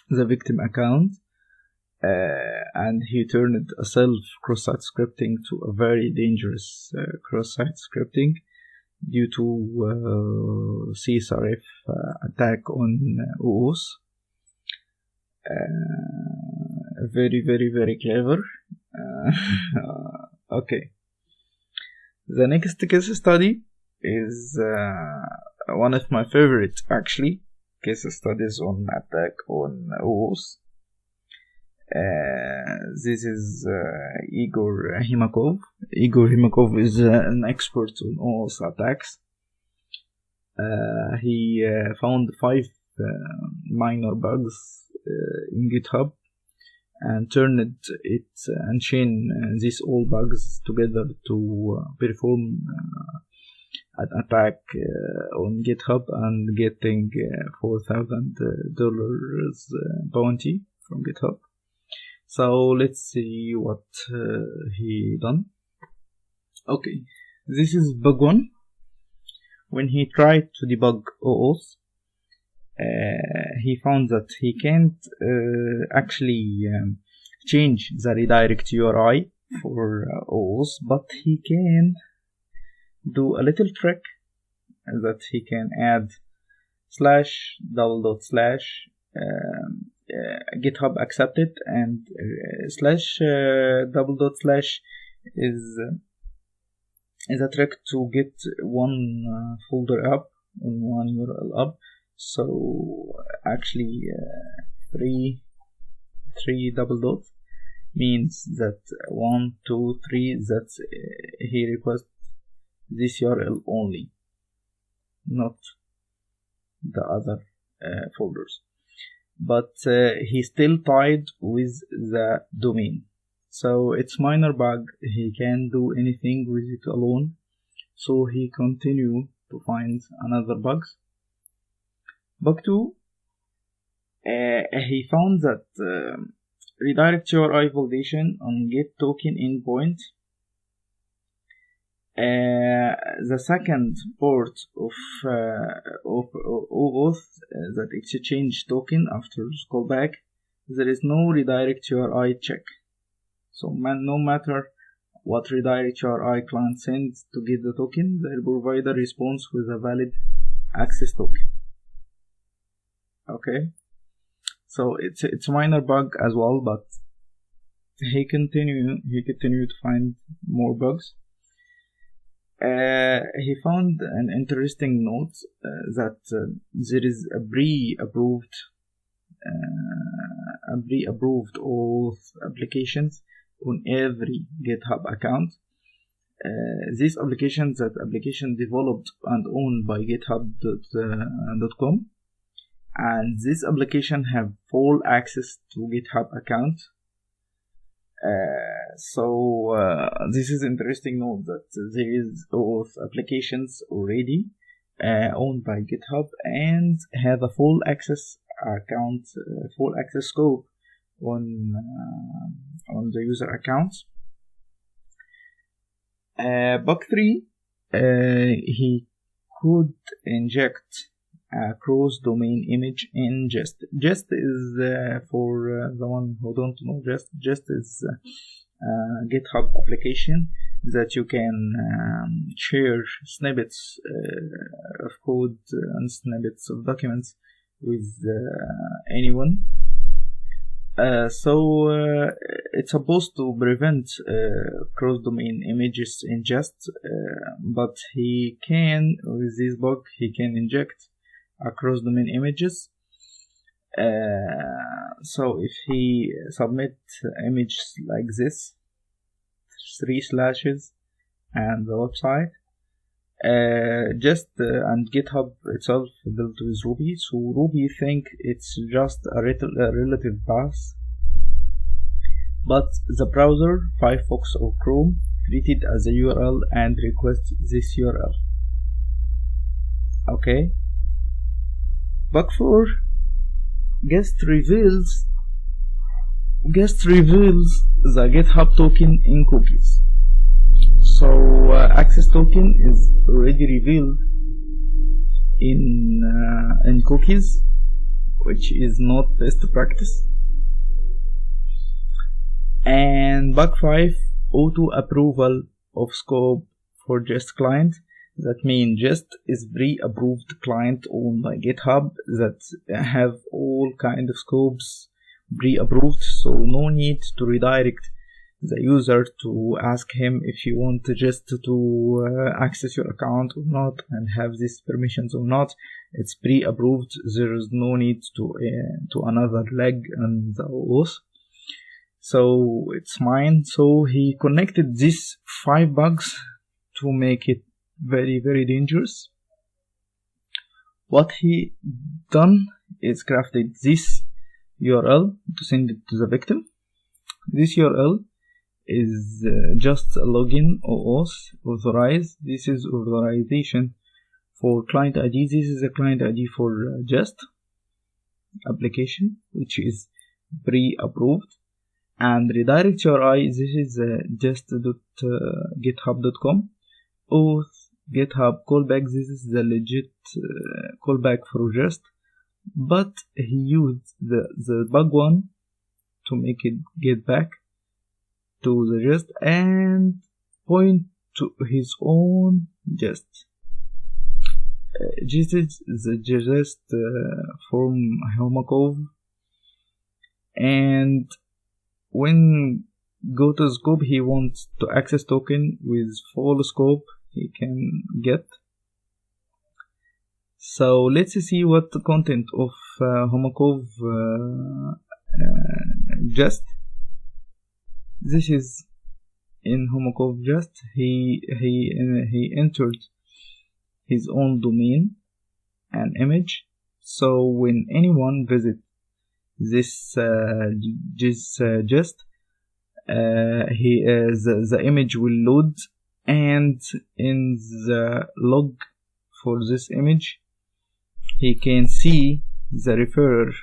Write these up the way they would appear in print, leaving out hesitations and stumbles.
the victim account, and he turned a self cross-site scripting to a very dangerous cross-site scripting due to CSRF attack on OOS. Very, very, very clever. Okay. The next case study is one of my favorite, actually, case studies on attack on OOS. This is Igor Himakov. Igor Himakov is an expert on OOS attacks. He found 5 minor bugs in GitHub and turned it and chain these all bugs together to perform an attack on GitHub and getting $4,000 bounty from GitHub. So let's see what he done. Okay, this is bug 1. When he tried to debug OOS, he found that he can't actually change the redirect URI for OOS, but he can do a little trick that he can add // GitHub accepted and // is a trick to get one folder up and one URL up. So actually 3 / means that 1, 2, 3 that he requests this URL only, not the other folders. But he still tied with the domain, so it's minor bug. He can't do anything with it alone, so he continue to find another bugs. Bug 2, he found that redirect URI validation on get token endpoint. The second port of OAuth that exchange token after callback, there is no redirect URI check. So no matter what redirect URI client sends to get the token, they'll provide a response with a valid access token. Okay, so it's a minor bug as well, but he continued to find more bugs. He found an interesting note that there is a pre-approved OAuth applications on every GitHub account. These application developed and owned by GitHub.com, and this application have full access to GitHub account. So this is interesting note that there is OAuth applications already owned by GitHub and have a full access account, full access scope on the user accounts. Bug 3, he could inject a cross-domain image in Jest. Jest is for the one who don't know Jest is a GitHub application that you can share snippets of code and snippets of documents with anyone. So it's supposed to prevent cross-domain images in Jest, but he can, with this bug, he can inject cross-domain images. So if he submit images like this, 3 slashes and the website, Jest and GitHub itself built with Ruby, so Ruby think it's just a relative path, but the browser, Firefox or Chrome, treat it as a URL and request this URL. Okay. Bug 4, Jest reveals the GitHub token in cookies. So access token is already revealed in cookies, which is not best practice. And bug 5, auto approval of scope for Jest client. That means Jest is pre-approved client on my GitHub that have all kind of scopes pre-approved, so no need to redirect the user to ask him if you want Jest to access your account or not and have these permissions or not. It's pre-approved. There is no need to another leg and the OAuth. So it's mine. So he connected these 5 bugs to make it very, very dangerous. What he done is crafted this URL to send it to the victim. This URL is just a login OAuth authorize. This is authorization for client ID. This is a client ID for Jest application, which is pre-approved. And redirect URI, this is jest.github.com. Auth GitHub callback, this is the legit callback for Jest, but he used the bug one to make it get back to the Jest and point to his own Jest. This is the Jest from Homakov, and when go to scope, he wants to access token with full scope he can get. So let's see what the content of Homakov Jest. This is in Homakov Jest. He entered his own domain and image. So when anyone visit this Jest, the image will load, and in the log for this image he can see the referrer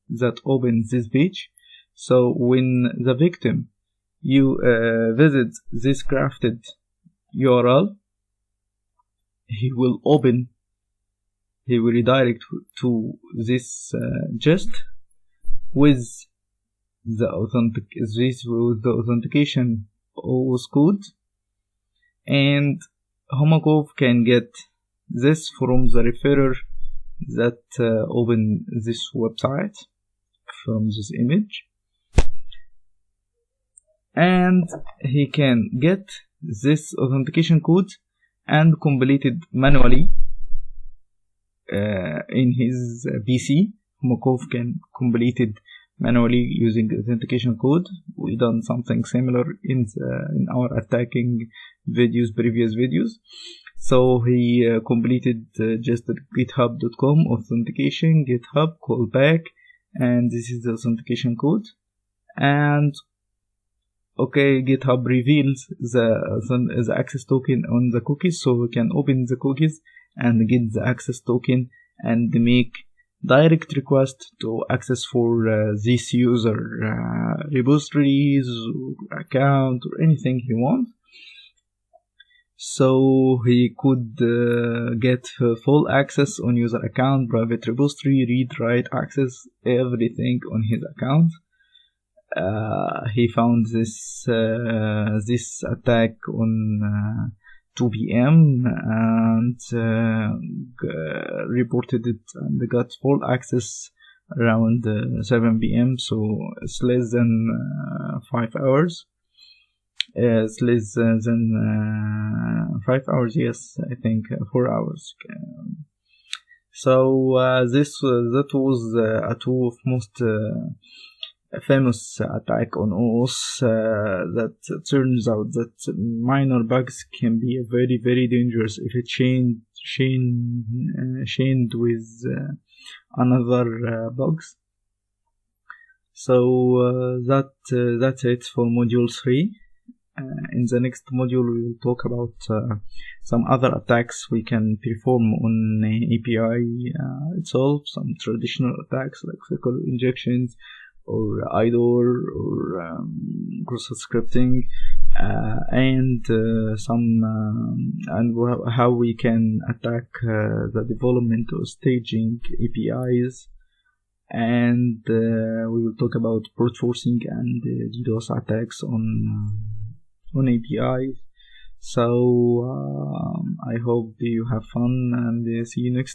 that opens this page. So when the victim visit this crafted URL, he will redirect to this Jest with the authentication OAuth code, and Homakov can get this from the referrer that open this website from this image, and he can get this authentication code and complete it manually in his PC. Homakov can complete it manually using the authentication code. We done something similar in our attacking previous videos. So he completed just the github.com authentication, GitHub callback, and this is the authentication code. And okay, GitHub reveals the access token on the cookies, so we can open the cookies and get the access token and make direct request to access for this user repositories or account or anything he wants. So he could get full access on user account, private repository, read, write, access, everything on his account. He found this attack on 2 p.m. and reported it and got full access around 7 p.m. So it's less than 5 hours. It's less than 5 hours, yes, I think 4 hours. So that was a two of most famous attack on OAuth that turns out that minor bugs can be very, very dangerous if it chained with another bugs. So that's it for module 3. In the next module we will talk about some other attacks we can perform on API itself, some traditional attacks like SQL injections or IDOR or cross scripting, and how we can attack the development or staging APIs and we will talk about brute forcing and DDoS attacks on APIs. So I hope you have fun, and see you next time.